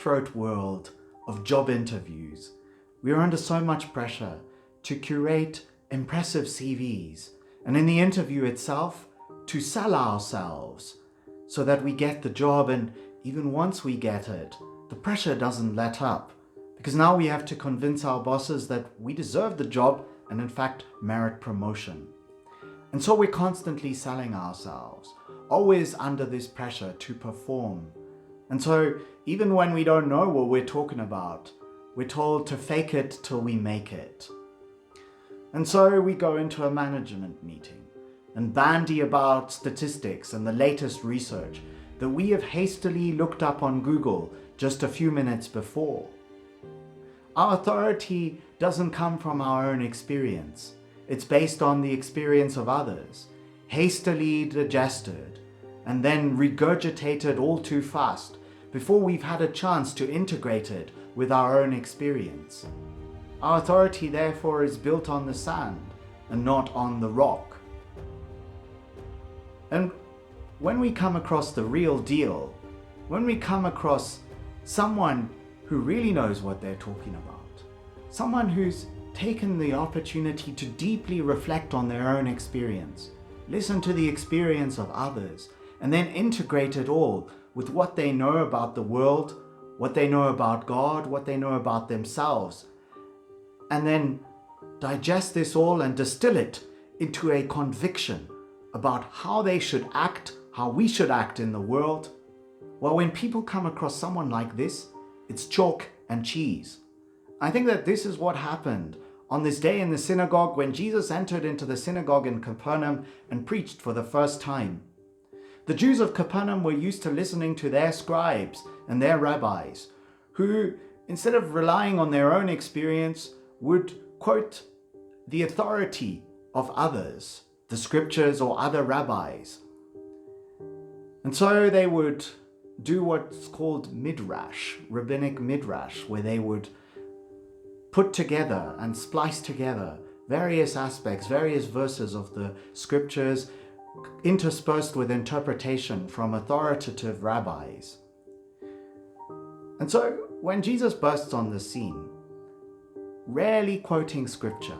cutthroat world of job interviews, we are under so much pressure to curate impressive CVs, and in the interview itself, to sell ourselves so that we get the job. And even once we get it, the pressure doesn't let up, because now we have to convince our bosses that we deserve the job and in fact merit promotion. And so we're constantly selling ourselves, always under this pressure to perform. And so even when we don't know what we're talking about, we're told to fake it till we make it. And so we go into a management meeting and bandy about statistics and the latest research that we have hastily looked up on Google just a few minutes before. Our authority doesn't come from our own experience. It's based on the experience of others, hastily digested, and then regurgitated all too fast before we've had a chance to integrate it with our own experience. Our authority, therefore, is built on the sand and not on the rock. And when we come across the real deal, when we come across someone who really knows what they're talking about, someone who's taken the opportunity to deeply reflect on their own experience, listen to the experience of others, and then integrate it all with what they know about the world, what they know about God, what they know about themselves, and then digest this all and distill it into a conviction about how they should act, how we should act in the world. Well, when people come across someone like this, it's chalk and cheese. I think that this is what happened on this day in the synagogue when Jesus entered into the synagogue in Capernaum and preached for the first time. The Jews of Capernaum were used to listening to their scribes and their rabbis, who, instead of relying on their own experience, would quote the authority of others, the scriptures or other rabbis. And so they would do what's called midrash, rabbinic midrash, where they would put together and splice together various aspects, various verses of the scriptures, interspersed with interpretation from authoritative rabbis. And so when Jesus bursts on the scene, rarely quoting scripture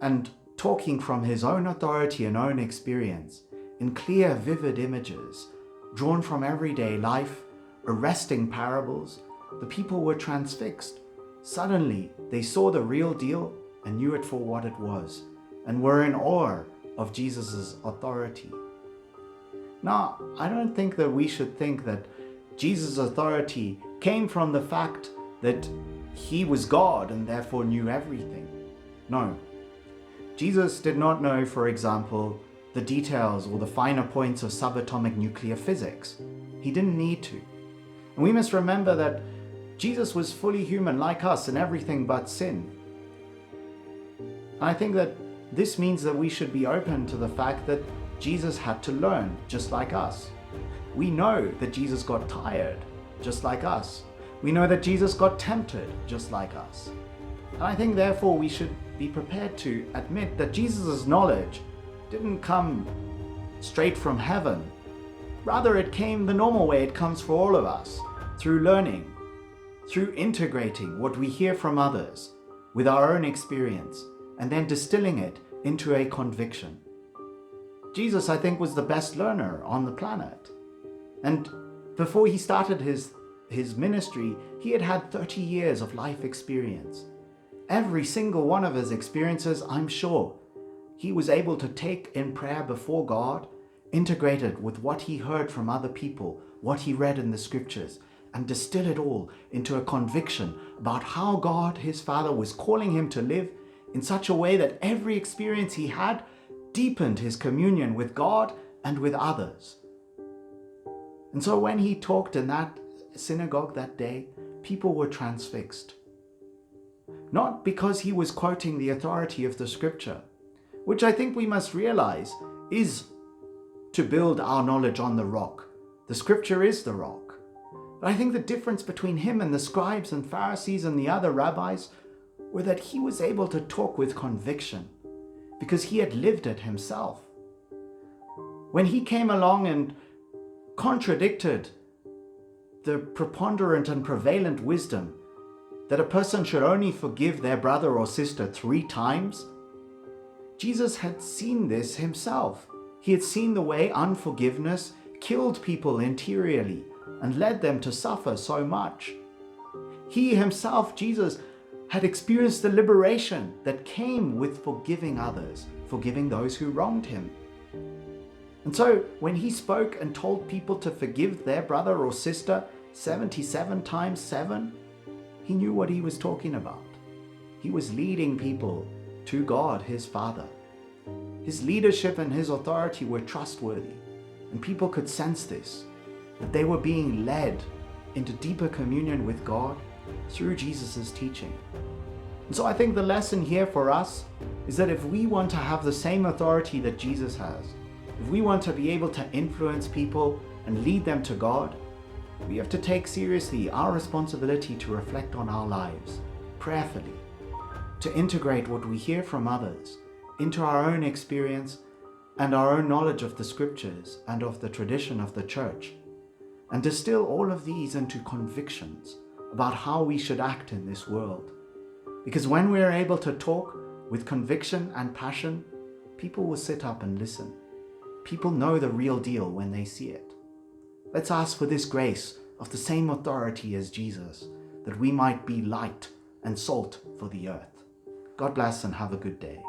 and talking from his own authority and own experience in clear, vivid images drawn from everyday life, arresting parables, the people were transfixed. Suddenly, they saw the real deal and knew it for what it was, and were in awe of Jesus' authority. Now, I don't think that we should think that Jesus' authority came from the fact that he was God and therefore knew everything. No. Jesus did not know, for example, the details or the finer points of subatomic nuclear physics. He didn't need to. And we must remember that Jesus was fully human like us in everything but sin. I think that this means that we should be open to the fact that Jesus had to learn just like us. We know that Jesus got tired just like us. We know that Jesus got tempted just like us. And I think therefore we should be prepared to admit that Jesus' knowledge didn't come straight from heaven. Rather, it came the normal way it comes for all of us, through learning, through integrating what we hear from others with our own experience and then distilling it into a conviction. Jesus, I think, was the best learner on the planet. And before he started his ministry, he had had 30 years of life experience. Every single one of his experiences, I'm sure, he was able to take in prayer before God, integrated with what he heard from other people, what he read in the scriptures, and distill it all into a conviction about how God, his Father, was calling him to live in such a way that every experience he had deepened his communion with God and with others. And so when he talked in that synagogue that day, people were transfixed. Not because he was quoting the authority of the scripture, which I think we must realize is to build our knowledge on the rock. The scripture is the rock. But I think the difference between him and the scribes and Pharisees and the other rabbis were that he was able to talk with conviction because he had lived it himself. When he came along and contradicted the preponderant and prevalent wisdom that a person should only forgive their brother or sister 3 times, Jesus had seen this himself. He had seen the way unforgiveness killed people interiorly and led them to suffer so much. He himself, Jesus, had experienced the liberation that came with forgiving others, forgiving those who wronged him. And so when he spoke and told people to forgive their brother or sister 77 times 7, he knew what he was talking about. He was leading people to God, his Father. His leadership and his authority were trustworthy, and people could sense this, that they were being led into deeper communion with God through Jesus' teaching. And so I think the lesson here for us is that if we want to have the same authority that Jesus has, if we want to be able to influence people and lead them to God, we have to take seriously our responsibility to reflect on our lives prayerfully, to integrate what we hear from others into our own experience and our own knowledge of the scriptures and of the tradition of the church, and distill all of these into convictions about how we should act in this world. Because when we are able to talk with conviction and passion, people will sit up and listen. People know the real deal when they see it. Let's ask for this grace of the same authority as Jesus, that we might be light and salt for the earth. God bless and have a good day.